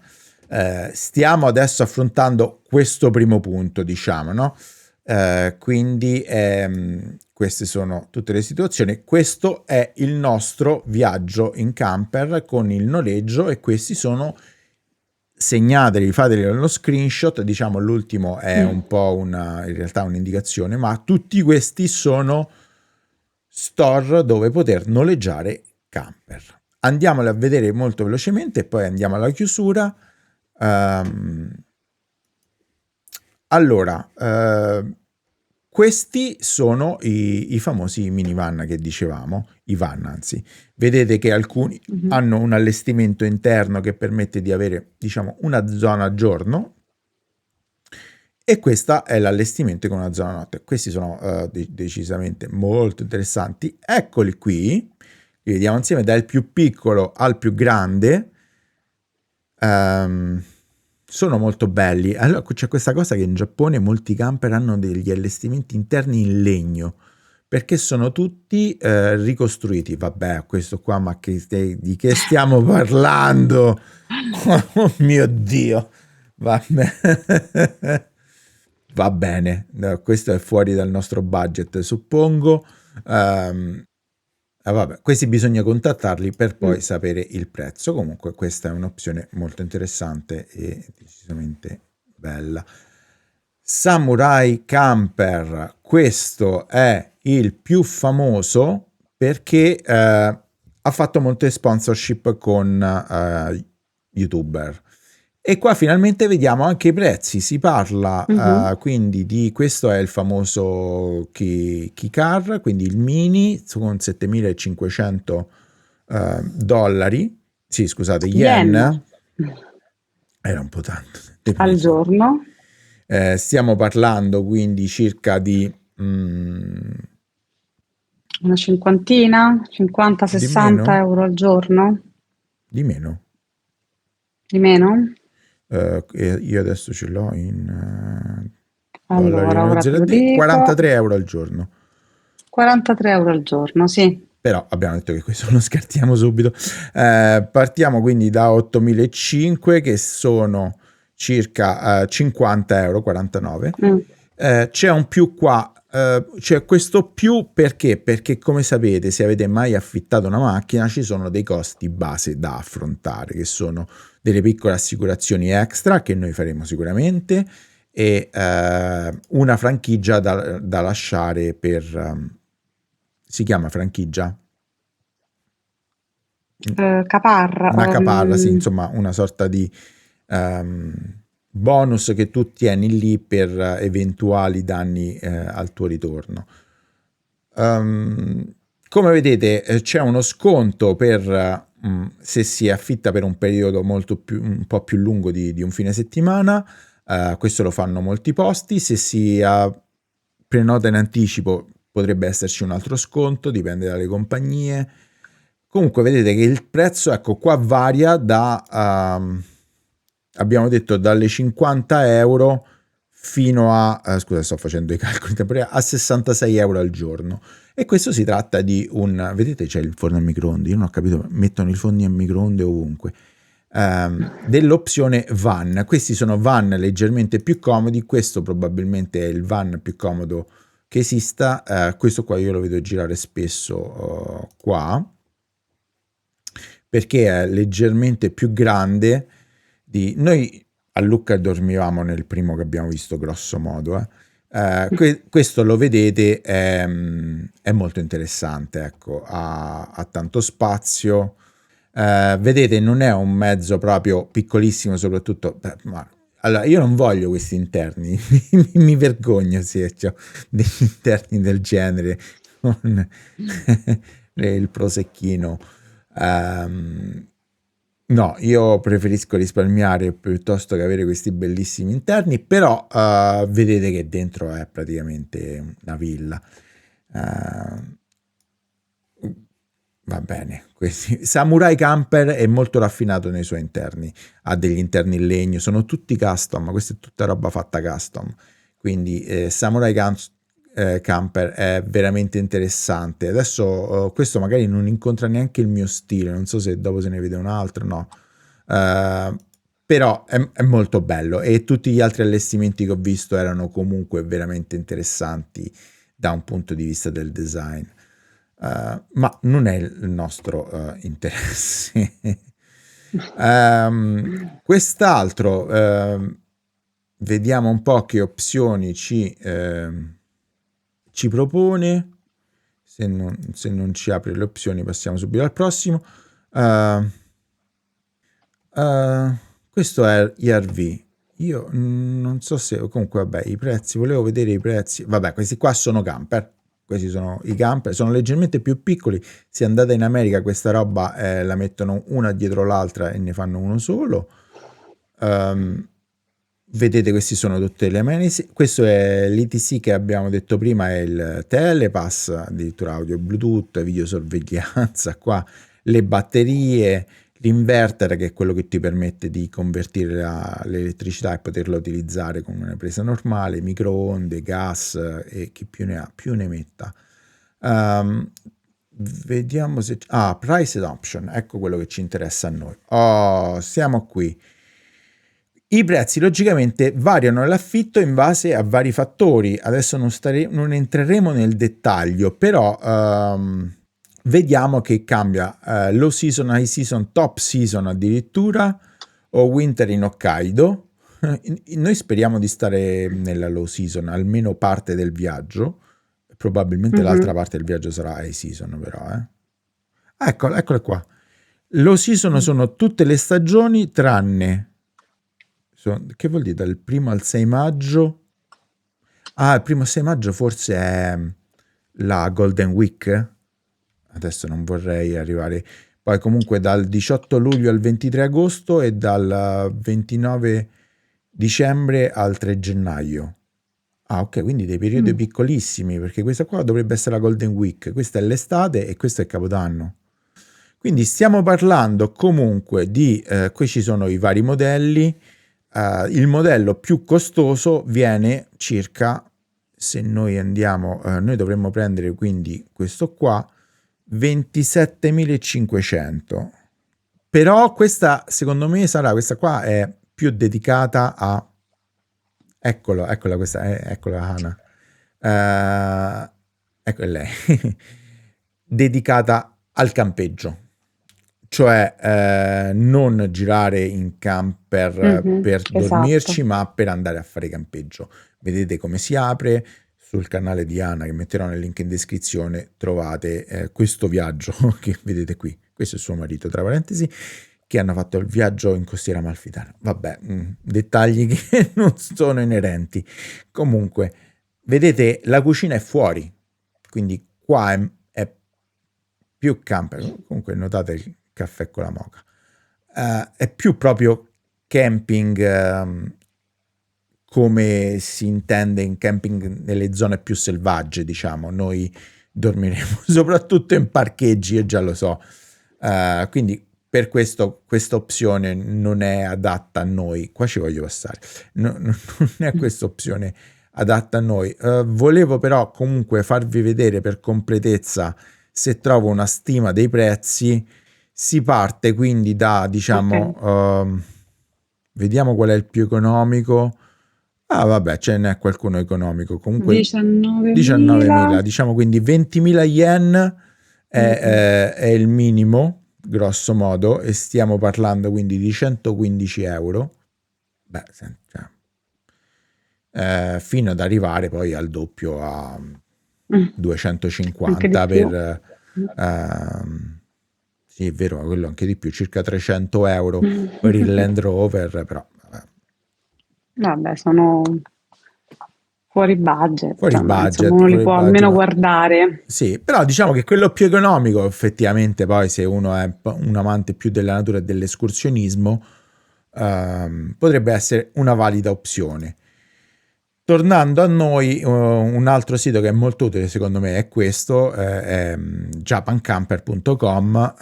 Stiamo adesso affrontando questo primo punto, diciamo, no? Quindi queste sono tutte le situazioni. Questo è il nostro viaggio in camper con il noleggio e questi sono, segnateli, fateli uno screenshot, diciamo l'ultimo è un po' in realtà un'indicazione, ma tutti questi sono store dove poter noleggiare camper. Andiamole a vedere molto velocemente e poi andiamo alla chiusura. Allora, questi sono i famosi minivan che dicevamo, i van anzi. Vedete che alcuni hanno un allestimento interno che permette di avere, diciamo, una zona giorno e questo è l'allestimento con una zona notte. Questi sono decisamente molto interessanti. Eccoli qui, li vediamo insieme dal più piccolo al più grande. Sono molto belli. Allora c'è questa cosa che in Giappone molti camper hanno degli allestimenti interni in legno perché sono tutti ricostruiti. Vabbè, questo qua, ma di che stiamo parlando? Oh mio Dio. Vabbè. Va bene, no, questo è fuori dal nostro budget, suppongo. Vabbè, questi bisogna contattarli per poi sapere il prezzo. Comunque questa è un'opzione molto interessante e decisamente bella. Samurai Camper, questo è il più famoso perché ha fatto molte sponsorship con YouTuber. E qua finalmente vediamo anche i prezzi, si parla quindi di, questo è il famoso Keycar, quindi il mini con $7.500, sì scusate, yen, era un po' tanto, al giorno. Stiamo parlando quindi circa di... una cinquantina, 50-60 euro al giorno? Di meno. Di meno? Io adesso ce l'ho in allora, ora te lo dico. 43 euro al giorno. 43 euro al giorno, sì. Però abbiamo detto che questo lo scartiamo subito. Partiamo quindi da 8.500 che sono circa 50 euro, 49. C'è un più qua C'è questo più perché? Perché come sapete, se avete mai affittato una macchina, ci sono dei costi base da affrontare, che sono delle piccole assicurazioni extra che noi faremo sicuramente e una franchigia da lasciare per... si chiama franchigia? Caparra. Una caparra, sì, insomma, una sorta di ehm, bonus che tu tieni lì per eventuali danni al tuo ritorno. Come vedete, c'è uno sconto per se si affitta per un periodo un po' più lungo di un fine settimana. Questo lo fanno molti posti. Se si prenota in anticipo potrebbe esserci un altro sconto, dipende dalle compagnie. Comunque vedete che il prezzo, ecco, qua varia abbiamo detto dalle 50 euro fino a, scusa, sto facendo i calcoli temporali, a 66 euro al giorno. E questo si tratta di vedete c'è il forno a microonde, io non ho capito, mettono i forni a microonde ovunque. Dell'opzione van, questi sono van leggermente più comodi, questo probabilmente è il van più comodo che esista, questo qua io lo vedo girare spesso qua, perché è leggermente più grande noi a Lucca dormivamo nel primo che abbiamo visto grosso modo. Questo lo vedete è molto interessante, ecco, ha tanto spazio. Vedete, non è un mezzo proprio piccolissimo, soprattutto allora io non voglio questi interni, mi vergogno se ho degli interni del genere con il prosecchino. No, io preferisco risparmiare piuttosto che avere questi bellissimi interni, però vedete che dentro è praticamente una villa. Va bene, Samurai Camper è molto raffinato nei suoi interni, ha degli interni in legno, sono tutti custom, ma questa è tutta roba fatta custom, quindi Camper è veramente interessante. Adesso questo magari non incontra neanche il mio stile, non so se dopo se ne vede un altro, no. Però è molto bello e tutti gli altri allestimenti che ho visto erano comunque veramente interessanti da un punto di vista del design. Ma non è il nostro interesse. Quest'altro, vediamo un po' che opzioni ci propone. Se non ci apre le opzioni passiamo subito al prossimo. Questo è IRV. Io non so se comunque vabbè i prezzi, volevo vedere i prezzi. Vabbè, questi qua sono camper. Questi sono i camper, sono leggermente più piccoli. Se andate in America questa roba la mettono una dietro l'altra e ne fanno uno solo. Vedete, questi sono tutte le amenities. Questo è l'ETC che abbiamo detto prima, è il Telepass, addirittura audio Bluetooth, videosorveglianza, qua le batterie, l'inverter che è quello che ti permette di convertire l'elettricità e poterla utilizzare con una presa normale, microonde, gas e chi più ne ha più ne metta. Vediamo se... price and option, ecco quello che ci interessa a noi. Siamo qui. I prezzi logicamente variano nell'affitto in base a vari fattori. Adesso non entreremo nel dettaglio, però vediamo che cambia low season, high season, top season addirittura, o winter in Hokkaido. Noi speriamo di stare nella low season almeno parte del viaggio. Probabilmente l'altra parte del viaggio sarà high season, però. Eccole qua. Low season sono tutte le stagioni tranne... Che vuol dire dal 1 al 6 maggio? Il 1 al 6 maggio forse è la Golden Week. Adesso non vorrei arrivare. Poi comunque dal 18 luglio al 23 agosto e dal 29 dicembre al 3 gennaio. Ok, quindi dei periodi piccolissimi, perché questa qua dovrebbe essere la Golden Week. Questa è l'estate e questo è Capodanno. Quindi stiamo parlando comunque di... qui ci sono i vari modelli. Il modello più costoso viene circa, se noi andiamo, noi dovremmo prendere quindi questo qua, 27.500. Però questa, secondo me, questa qua è più dedicata a... Eccola questa, eccola Hana. ecco è lei, dedicata al campeggio, cioè non girare in camper per Esatto. dormirci, ma per andare a fare campeggio. Vedete come si apre. Sul canale di Anna, che metterò nel link in descrizione, trovate questo viaggio che vedete qui. Questo è suo marito, tra parentesi, che hanno fatto il viaggio in Costiera Amalfitana. Vabbè, dettagli che non sono inerenti. Comunque, vedete, la cucina è fuori, quindi qua è più camper. Comunque notate il caffè con la moka. È più proprio camping, come si intende in camping nelle zone più selvagge, diciamo. Noi dormiremo soprattutto in parcheggi, e già lo so. Quindi per questo questa opzione non è adatta a noi. Qua ci voglio passare. Non è questa opzione adatta a noi. Volevo però comunque farvi vedere per completezza, se trovo una stima dei prezzi. Si parte quindi da, Ok. diciamo, vediamo qual è il più economico. Ah, vabbè, ce n'è qualcuno economico. Comunque 19.000. 19.000, diciamo, quindi 20.000 yen è il minimo, grosso modo, e stiamo parlando quindi di 115 euro. Beh, cioè, fino ad arrivare poi al doppio, a Mm. Anche di 250 più. per... sì, è vero, quello anche di più, circa 300 euro per il Land Rover, però vabbè. Vabbè, sono fuori budget, ma insomma Budget, uno li fuori può budget, almeno ma guardare. sì, però diciamo che quello più economico, effettivamente, poi se uno è un amante più della natura e dell'escursionismo, potrebbe essere una valida opzione. Tornando a noi, un altro sito che è molto utile secondo me è questo, è japancamper.com.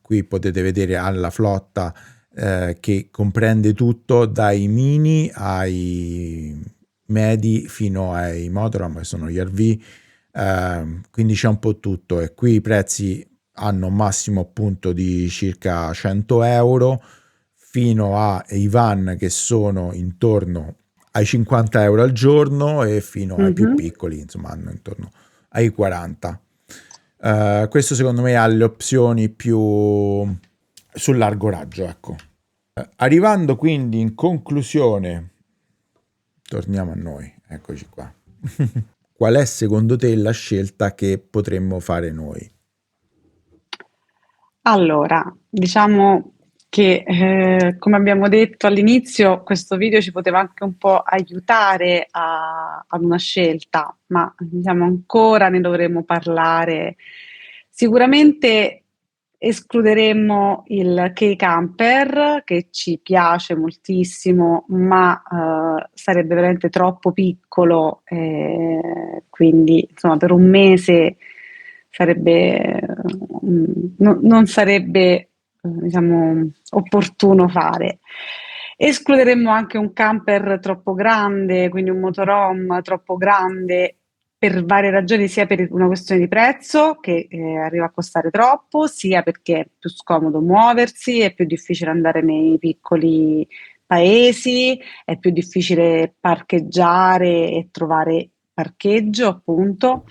Qui potete vedere alla flotta, che comprende tutto, dai mini ai medi fino ai motorhome, che sono gli RV, quindi c'è un po' tutto, e qui i prezzi hanno un massimo appunto di circa 100 euro fino ai van che sono intorno ai 50 euro al giorno, e fino ai più Mhm. piccoli, insomma, hanno intorno ai 40. Questo secondo me ha le opzioni più sul largo raggio, ecco. Arrivando quindi in conclusione, torniamo a noi, eccoci qua. Qual è secondo te la scelta che potremmo fare noi? Allora, diciamo che come abbiamo detto all'inizio, questo video ci poteva anche un po' aiutare ad una scelta, ma diciamo ancora ne dovremmo parlare. Sicuramente escluderemmo il key camper che ci piace moltissimo, ma sarebbe veramente troppo piccolo, quindi insomma per un mese sarebbe, non sarebbe diciamo, opportuno fare. Escluderemmo anche un camper troppo grande, quindi un motorhome troppo grande per varie ragioni, sia per una questione di prezzo che arriva a costare troppo, sia perché è più scomodo muoversi, è più difficile andare nei piccoli paesi, è più difficile parcheggiare e trovare parcheggio, appunto.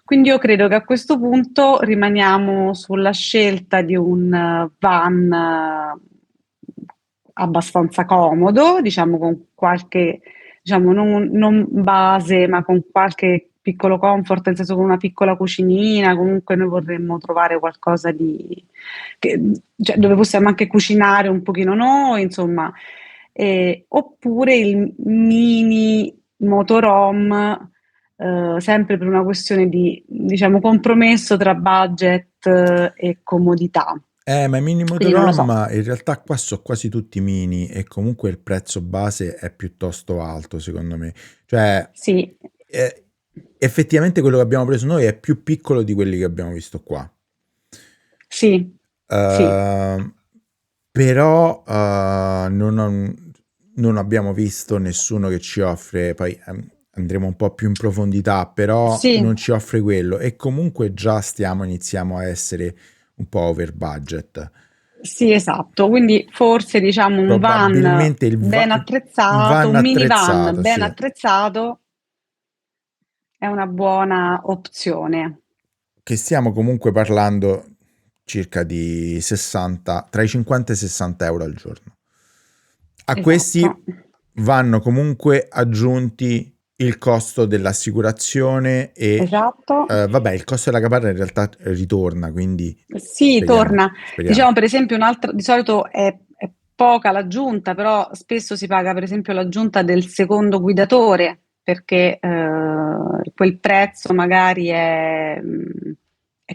Quindi io credo che a questo punto rimaniamo sulla scelta di un van abbastanza comodo, diciamo con qualche, diciamo non base, ma con qualche piccolo comfort, nel senso con una piccola cucinina, comunque noi vorremmo trovare qualcosa di, cioè, dove possiamo anche cucinare un pochino noi, insomma, oppure il mini motorhome, sempre per una questione di, diciamo, compromesso tra budget e comodità. Ma i mini Quindi non lo so. motorhome in realtà qua sono quasi tutti mini, e comunque il prezzo base è piuttosto alto secondo me. Cioè, Sì, eh, effettivamente quello che abbiamo preso noi è più piccolo di quelli che abbiamo visto qua. sì, sì, Uh, però non abbiamo visto nessuno che ci offre, poi andremo un po' più in profondità, però sì, non ci offre quello, e comunque già iniziamo a essere un po' over budget. sì, esatto. Quindi forse diciamo un van Probabilmente ben un attrezzato, van un minivan attrezzato, ben sì. attrezzato è una buona opzione. Che stiamo comunque parlando circa di 60, tra i 50 e i 60 euro al giorno. A questi Esatto. vanno comunque aggiunti il costo dell'assicurazione e Esatto. vabbè, il costo della caparra in realtà ritorna, quindi Sì, torna. speriamo. Diciamo per esempio di solito è poca l'aggiunta, però spesso si paga per esempio l'aggiunta del secondo guidatore, perché quel prezzo magari è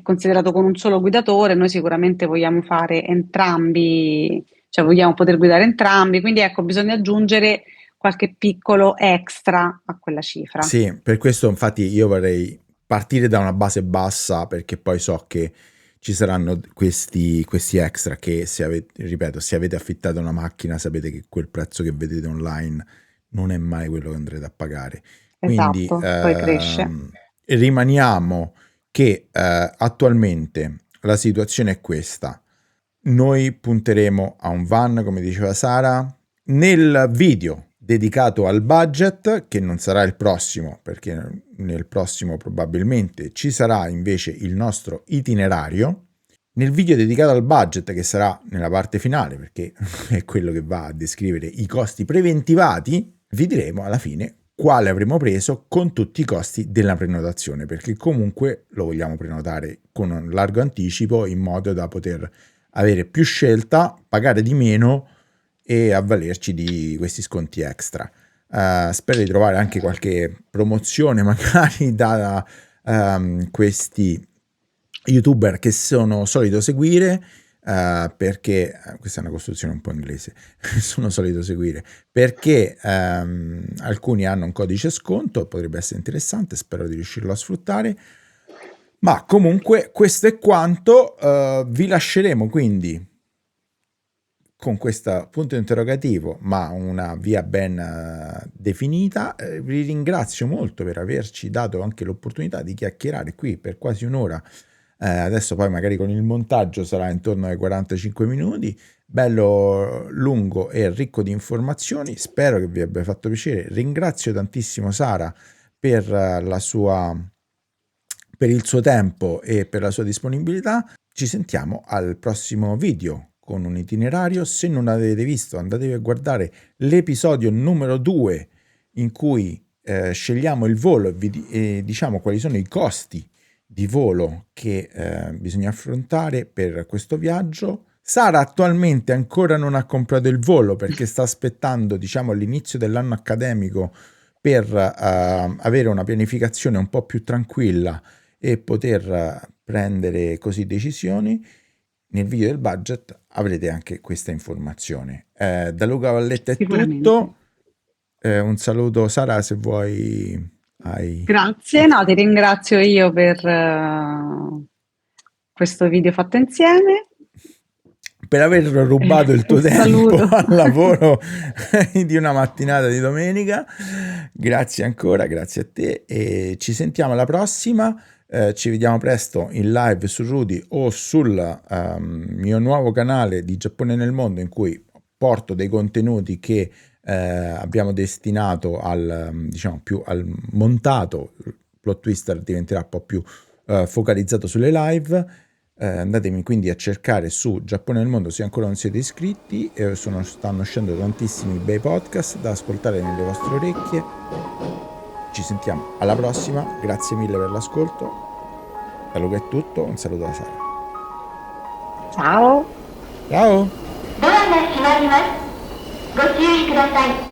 considerato con un solo guidatore, noi sicuramente vogliamo fare entrambi, cioè vogliamo poter guidare entrambi, quindi ecco, bisogna aggiungere qualche piccolo extra a quella cifra. Sì, per questo infatti io vorrei partire da una base bassa, perché poi so che ci saranno questi extra che ripeto, se avete affittato una macchina sapete che quel prezzo che vedete online non è mai quello che andrete a pagare. Quindi Esatto, poi cresce. rimaniamo che attualmente la situazione è questa. Noi punteremo a un van, come diceva Sara. Nel video dedicato al budget, che non sarà il prossimo, perché nel prossimo probabilmente ci sarà invece il nostro itinerario. Nel video dedicato al budget, che sarà nella parte finale, perché è quello che va a descrivere i costi preventivati, vi diremo alla fine quale avremo preso con tutti i costi della prenotazione, perché comunque lo vogliamo prenotare con un largo anticipo in modo da poter avere più scelta, pagare di meno e avvalerci di questi sconti extra. Spero di trovare anche qualche promozione magari da questi youtuber che sono solito seguire, perché questa è una costruzione un po' inglese, sono solito seguire perché alcuni hanno un codice sconto, potrebbe essere interessante, spero di riuscirlo a sfruttare. Ma comunque questo è quanto. Vi lasceremo quindi con questo punto interrogativo, ma una via ben definita. Vi ringrazio molto per averci dato anche l'opportunità di chiacchierare qui per quasi un'ora. Adesso poi magari con il montaggio sarà intorno ai 45 minuti, bello lungo e ricco di informazioni. Spero che vi abbia fatto piacere. Ringrazio tantissimo Sara per il suo tempo e per la sua disponibilità. Ci sentiamo al prossimo video con un itinerario. Se non l'avete visto, andatevi a guardare l'episodio numero 2 in cui scegliamo il volo e diciamo quali sono i costi di volo che bisogna affrontare per questo viaggio. Sara attualmente ancora non ha comprato il volo perché sta aspettando, diciamo, l'inizio dell'anno accademico per avere una pianificazione un po' più tranquilla e poter prendere così decisioni. Nel video del budget avrete anche questa informazione. Da Luca Valletta è tutto. Un saluto Sara, se vuoi. Grazie, no, ti ringrazio io per questo video fatto insieme. Per aver rubato il tuo tempo al lavoro di una mattinata di domenica. Grazie ancora, grazie a te e ci sentiamo alla prossima. Ci vediamo presto in live su Rudy o sul mio nuovo canale di Giappone nel mondo, in cui porto dei contenuti che abbiamo destinato diciamo più al montato. Plot Twister diventerà un po' più focalizzato sulle live. Andatemi quindi a cercare su Giappone nel mondo se ancora non siete iscritti. Stanno uscendo tantissimi bei podcast da ascoltare nelle vostre orecchie. Ci sentiamo alla prossima, grazie mille per l'ascolto. Da Luca è tutto, un saluto da Sara. Ciao. Ciao. ドアが閉まります。ご注意ください。